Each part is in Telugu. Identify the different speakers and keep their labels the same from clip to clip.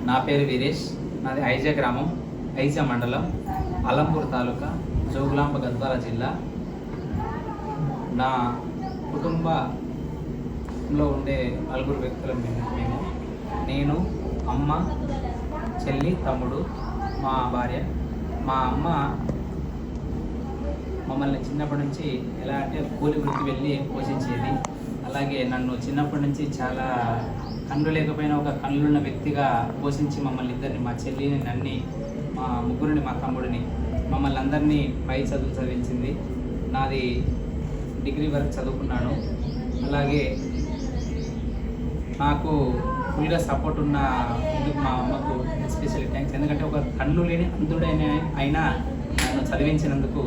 Speaker 1: నా పేరు వీరేష్. నాది ఐజా గ్రామం, ఐజా మండలం, అలంపూర్ తాలూకా, జోగులాంబ గద్వాల జిల్లా. నా కుటుంబంలో ఉండే నలుగురు వ్యక్తులు మేము. నేను, అమ్మ, చెల్లి, తమ్ముడు, మా భార్య. మా అమ్మ మమ్మల్ని చిన్నప్పటి నుంచి ఎలా అంటే కూలి వృత్తి వెళ్ళి పోషించేది. అలాగే నన్ను చిన్నప్పటి నుంచి చాలా కళ్ళు లేకపోయినా ఒక కళ్ళున్న వ్యక్తిగా పోషించి మమ్మల్ని ఇద్దరిని, మా చెల్లిని, నన్ను, మా ముగ్గురిని, మా తమ్ముడిని, మమ్మల్ని అందరినీ పై చదువు చదివించింది. నాది డిగ్రీ వరకు చదువుకున్నాను. అలాగే నాకు ఫుల్గా సపోర్ట్ ఉన్న మా అమ్మకు ఎస్పెషల్లీ థ్యాంక్స్. ఎందుకంటే ఒక కళ్ళు లేని అయినా నన్ను చదివించినందుకు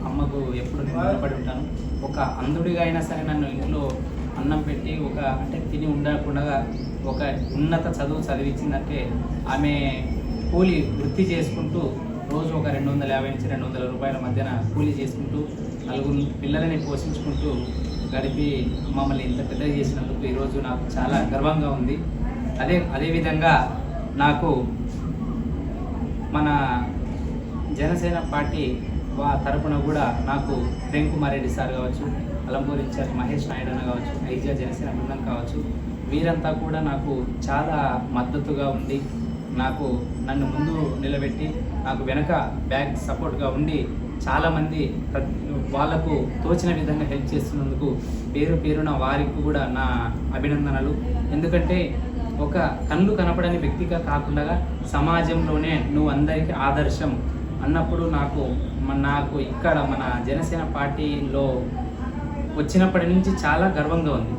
Speaker 1: అమ్మకు ఎప్పుడు నేను రుణపడి ఉంటాను. ఒక అంధుడిగా అయినా సరే నన్ను ఇంట్లో అన్నం పెట్టి అంటే తిని ఉండకుండా ఒక ఉన్నత చదువు చదివించిందంటే ఆమె కూలి వృత్తి చేసుకుంటూ రోజు ఒక 250 నుంచి 200 రూపాయల మధ్యన కూలి చేసుకుంటూ నలుగురు పిల్లలని పోషించుకుంటూ గడిపి మమ్మల్ని ఇంత పెద్దగా చేసినందుకు ఈరోజు నాకు చాలా గర్వంగా ఉంది. అదేవిధంగా నాకు మన జనసేన పార్టీ తరపున కూడా నాకు ప్రేమ్ కుమార్ రెడ్డి సార్ కావచ్చు, అలంపూర్ ఇన్ఛార్జ్ మహేష్ నాయుడు అన్న కావచ్చు, ఐజా జనసేన బృందం కావచ్చు, వీరంతా కూడా నాకు చాలా మద్దతుగా ఉండి నన్ను ముందు నిలబెట్టి నాకు వెనక బ్యాక్ సపోర్ట్గా ఉండి చాలామంది వాళ్లకు తోచిన విధంగా హెల్ప్ చేస్తున్నందుకు పేరున వారికి కూడా నా అభినందనలు. ఎందుకంటే ఒక కళ్ళు కనపడని వ్యక్తిగా కాకుండా సమాజంలోనే నువ్వు అందరికీ ఆదర్శం అన్నప్పుడు నాకు ఇక్కడ మన జనసేన పార్టీలో వచ్చినప్పటి నుంచి చాలా గర్వంగా ఉంది.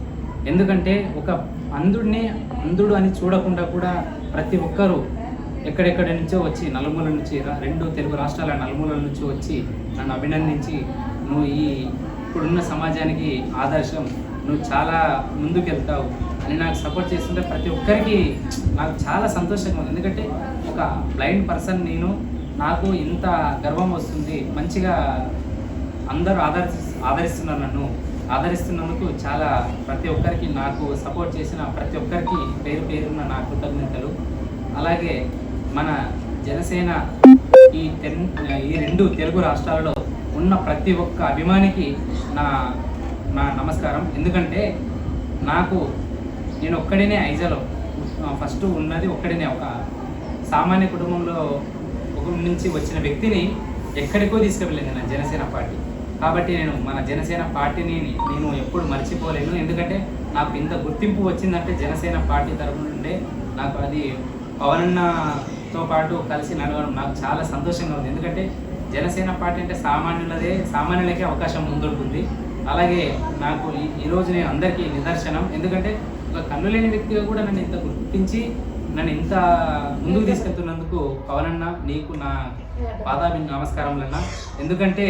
Speaker 1: ఎందుకంటే ఒక అంధుడు అని చూడకుండా కూడా ప్రతి ఒక్కరూ ఎక్కడెక్కడి నుంచో వచ్చి నలుమూల నుంచి 2 తెలుగు రాష్ట్రాల నలుమూలల నుంచి వచ్చి నన్ను అభినందించి నువ్వు ఇప్పుడున్న సమాజానికి ఆదర్శం, నువ్వు చాలా ముందుకెళ్తావు అని నాకు సపోర్ట్ చేస్తుంటే ప్రతి ఒక్కరికి నాకు చాలా సంతోషంగా ఉంది. ఎందుకంటే ఒక బ్లైండ్ పర్సన్ నాకు ఇంత గర్వం వస్తుంది. మంచిగా అందరూ ఆదరిస్తున్నారు. నన్ను ఆదరిస్తున్నందుకు చాలా ప్రతి ఒక్కరికి నాకు సపోర్ట్ చేసిన ప్రతి ఒక్కరికి పేరున నా కృతజ్ఞతలు. అలాగే మన జనసేన ఈ 2 తెలుగు రాష్ట్రాలలో ఉన్న ప్రతి ఒక్క అభిమానికి నా నమస్కారం. ఎందుకంటే నేను ఒక్కడినే ఐజాలో ఫస్ట్ ఉన్నది, ఒక్కడినే ఒక సామాన్య కుటుంబంలో నుంచి వచ్చిన వ్యక్తిని ఎక్కడికో తీసుకువెళ్ళింది నా జనసేన పార్టీ. కాబట్టి మన జనసేన పార్టీని నేను ఎప్పుడు మర్చిపోలేను. ఎందుకంటే నాకు ఇంత గుర్తింపు వచ్చిందంటే జనసేన పార్టీ తరఫు నుండే నాకు అది పవనన్నతో పాటు కలిసి నడవడం నాకు చాలా సంతోషంగా ఉంది. ఎందుకంటే జనసేన పార్టీ అంటే సామాన్యులకే అవకాశం ముందుంటుంది. అలాగే నాకు ఈరోజు నేను అందరికీ నిదర్శనం. ఎందుకంటే ఒక కళ్ళు లేని వ్యక్తిగా కూడా నన్ను ఇంత గుర్తించి నన్ను ఇంత ముందుకు తీసుకెళ్తున్నందుకు పవనన్న నీకు నా నమస్కారములన్నా. ఎందుకంటే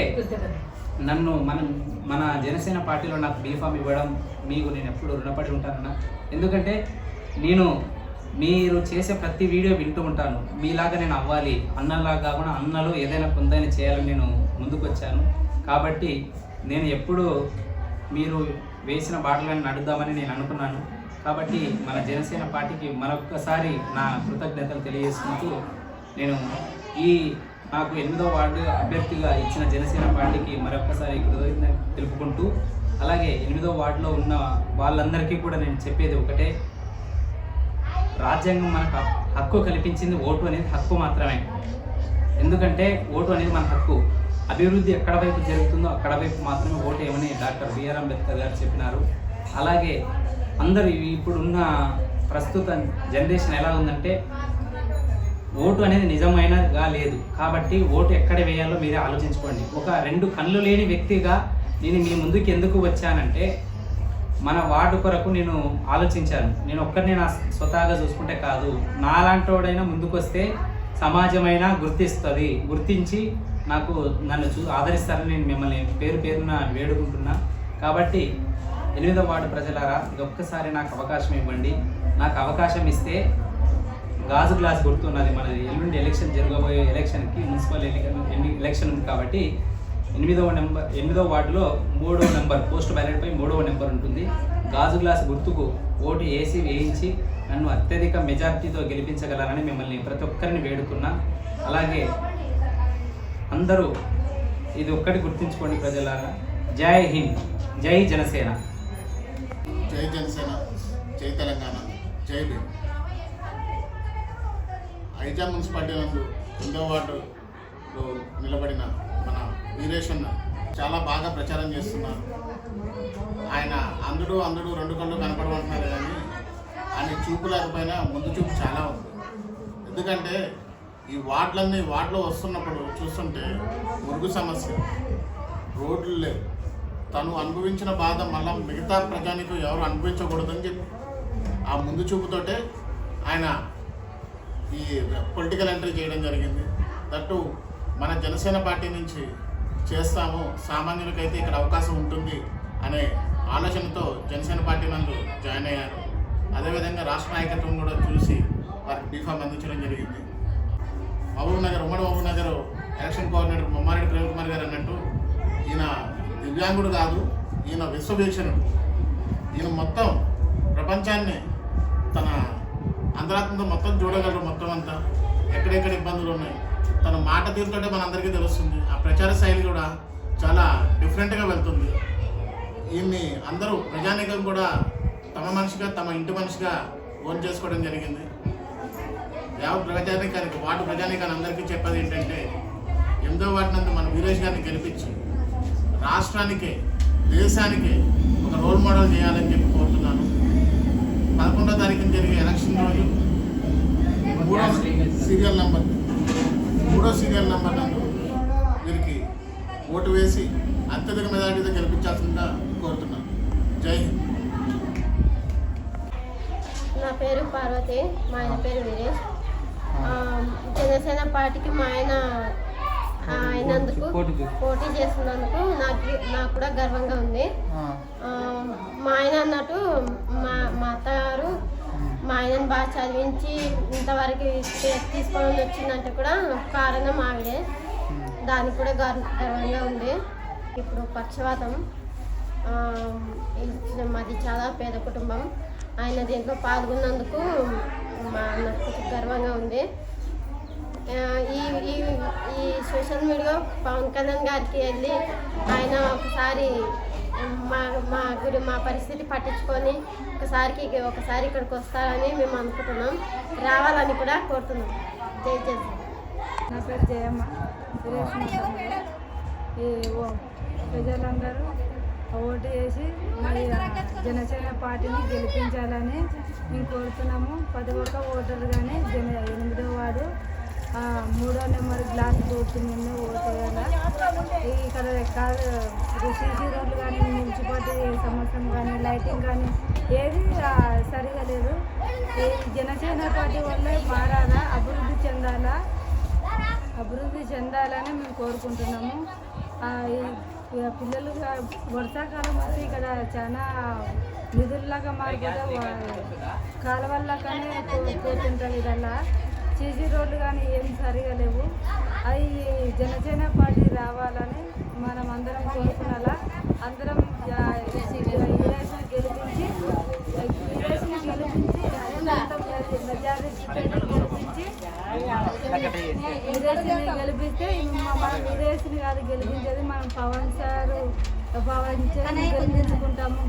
Speaker 1: నన్ను మన జనసేన పార్టీలో నాకు బీఫామ్ ఇవ్వడం మీకు నేను ఎప్పుడు రుణపడి ఉంటానన్నా. ఎందుకంటే మీరు చేసే ప్రతి వీడియో వింటూ ఉంటాను. మీలాగా నేను అవ్వాలి, అన్నలాగా కాకుండా అన్నలో ఏదైనా కొందైనా చేయాలని నేను ముందుకు వచ్చాను. కాబట్టి నేను ఎప్పుడు మీరు వేసిన బాటలను నడుద్దామని నేను అనుకున్నాను. కాబట్టి మన జనసేన పార్టీకి మరొక్కసారి నా కృతజ్ఞతలు తెలియజేసుకుంటూ నేను నాకు 8వ వార్డు అభ్యర్థిగా ఇచ్చిన జనసేన పార్టీకి మరొక్కసారి కృతజ్ఞత తెలుపుకుంటూ, అలాగే 8వ వార్డులో ఉన్న వాళ్ళందరికీ కూడా నేను చెప్పేది ఒకటే, రాజ్యాంగం మనకు హక్కు కల్పించింది. ఓటు అనేది హక్కు మాత్రమే. ఎందుకంటే ఓటు అనేది మన హక్కు. అభివృద్ధి ఎక్కడ వైపు జరుగుతుందో అక్కడ వైపు మాత్రమే ఓటు ఏమని డాక్టర్ బిఆర్ అంబేద్కర్ గారు చెప్పినారు. అలాగే అందరూ ఇప్పుడున్న ప్రస్తుత జనరేషన్ ఎలా ఉందంటే ఓటు అనేది నిజమైనగా లేదు. కాబట్టి ఓటు ఎక్కడ వేయాలో మీరే ఆలోచించుకోండి. ఒక 2 కళ్ళు లేని వ్యక్తిగా నేను మీ ముందుకు ఎందుకు వచ్చానంటే మన వార్డు కొరకు నేను ఆలోచించాను. నేను ఒక్కరిని నా స్వతహాగా చూసుకుంటే కాదు, నాలాంటోడైనా ముందుకు వస్తే సమాజమైనా గుర్తించి నన్ను ఆదరిస్తారని నేను మిమ్మల్ని పేరున వేడుకుంటున్నా. కాబట్టి 8వ వార్డు ప్రజలారా, ఒక్కసారి నాకు అవకాశం ఇవ్వండి. నాకు అవకాశం ఇస్తే గాజు గ్లాస్ గుర్తున్నది. మనది ఎల్లుండి ఎలక్షన్ జరగబోయే ఎలక్షన్కి మున్సిపల్ ఎలక్షన్ ఉంది. కాబట్టి 8వ వార్డులో 3వ నెంబర్ పోస్ట్ బ్యాలెట్ పై 3వ నెంబర్ ఉంటుంది. గాజు గ్లాస్ గుర్తుకు ఓటు వేయించి నన్ను అత్యధిక మెజార్టీతో గెలిపించగలరని మిమ్మల్ని ప్రతి ఒక్కరిని వేడుకున్నా. అలాగే అందరూ ఇది ఒక్కటి గుర్తుంచుకోండి ప్రజలారా. జై హింద్, జై జనసేన.
Speaker 2: జై జనసేన, జై తెలంగాణ, జై భీమ్. ఐజా మున్సిపాలిటీ నందు 8వ వార్డులో నిలబడిన మన వీరేశన్న చాలా బాగా ప్రచారం చేస్తున్నారు. ఆయన అందుడు రెండు కళ్ళు కనపడమంటున్నారు, కానీ ఆయన చూపు లేకపోయినా ముందు చూపు చాలా ఉంది. ఎందుకంటే ఈ వార్డులో వస్తున్నప్పుడు చూస్తుంటే మురుగు సమస్య, రోడ్లు లేవు, తను అనుభవించిన బాధ మళ్ళీ మిగతా ప్రజానికి ఎవరు అనుభవించకూడదని చెప్పి ఆ ముందు చూపుతోటే ఆయన ఈ పొలిటికల్ ఎంట్రీ చేయడం జరిగింది. దట్టు మన జనసేన పార్టీ నుంచి చేస్తాము, సామాన్యులకైతే ఇక్కడ అవకాశం ఉంటుంది అనే ఆలోచనతో జనసేన పార్టీ నందు జాయిన్ అయ్యారు. అదేవిధంగా రాష్ట్ర నాయకత్వం కూడా చూసి వారికి బీఫామ్ అందించడం జరిగింది. ఉమ్మడి మహబూబ్ నగర్ ఎలక్షన్ కోఆర్డినేటర్ మమ్మారెడ్డి ప్రేమ్ కుమార్ గారు అన్నట్టు ఈయన దివ్యాంగుడు కాదు, ఈయన విశ్వవీక్షణుడు. ఈయన మొత్తం ప్రపంచాన్ని తన అంతరాత్మతో మొత్తం చూడగలరు. మొత్తం అంతా ఎక్కడెక్కడ ఇబ్బందులు ఉన్నాయి తన మాట తీరుతోటే మనందరికీ తెలుస్తుంది. ఆ ప్రచార శైలి కూడా చాలా డిఫరెంట్గా వెళ్తుంది. ఈయన్ని అందరూ ప్రజానీకం కూడా తమ మనిషిగా, తమ ఇంటి మనిషిగా ఓన్ చేసుకోవడం జరిగింది. వార్డు ప్రజానీకాన్ని అందరికీ చెప్పేది ఏంటంటే 8వ వార్డు నందు మన వీరేష్ గారిని గెలిపించి రాష్ట్రానికే, దేశానికే ఒక రోల్ మోడల్ చేయాలని చెప్పి కోరుతున్నాను. 11వ తారీఖున జరిగే ఎలక్షన్ రోజు 3వ సీరియల్ నెంబర్ నందు వీరికి ఓటు వేసి అత్యధిక మెజారిటీతో గెలిపించాల్సిందిగా కోరుతున్నాను. జై హింద్.
Speaker 3: నా పేరు పార్వతి, మా ఆయన పేరు వీరేష్. జనసేన పార్టీకి మా ఆయన అయినందుకు, పోటీ చేస్తున్నందుకు నాకు కూడా గర్వంగా ఉంది. మా ఆయన అన్నట్టు మా అత్తగారు మా ఆయనను బాగా చదివించి ఇంతవరకు తీసుకోవడం వచ్చిందంటే కూడా కారణం ఆవిడే. దానికి కూడా గర్వంగా ఉంది. ఇప్పుడు పక్షవాతం, మాది చాలా పేద కుటుంబం. ఆయన దీంట్లో పాల్గొన్నందుకు నాకు గర్వంగా ఉంది. ఈ సోషల్ మీడియా పవన్ కళ్యాణ్ గారికి వెళ్ళి ఆయన ఒకసారి మా పరిస్థితి పట్టించుకొని ఒకసారి ఇక్కడికి వస్తారని మేము అనుకుంటున్నాం. రావాలని కూడా కోరుతున్నాం. జై జై.
Speaker 4: నా పేరు జయమ్మ. ఈ ప్రజలందరూ ఓటు వేసి మరి జనసేన పార్టీని గెలిపించాలని మేము కోరుతున్నాము. ప్రతి ఒక్క ఓటరు కానీ 8వ వార్డు 3వ నెంబర్ గ్లాస్ గుర్తు మీద ఓటు వేయాలి. ఇక్కడ సీసీ రోడ్లు కానీ, మున్సిపాలిటీ సంవత్సరం కానీ, లైటింగ్ కానీ ఏది సరిగా లేదు. ఈ జనసేన పార్టీ వల్లే మారాలా, అభివృద్ధి చెందాలని మేము కోరుకుంటున్నాము. పిల్లలు వర్షాకాలం వస్తే ఇక్కడ చాలా నిధుల్లాగా మారిపోతే కాలువల్లాగానే పోతుంటారు. ఇదల్లా సీసీ రోడ్లు కానీ ఏం సరిగా లేవు. అవి జనసేన పార్టీ రావాలని మనం అందరం కోరుకున్నాలా. అందరం వీరేష్ని గెలిపించి గెలిపిస్తే మనం వీరేష్ని కాదు గెలిపించేది, మనం పవన్ గెలిపించుకుంటాము.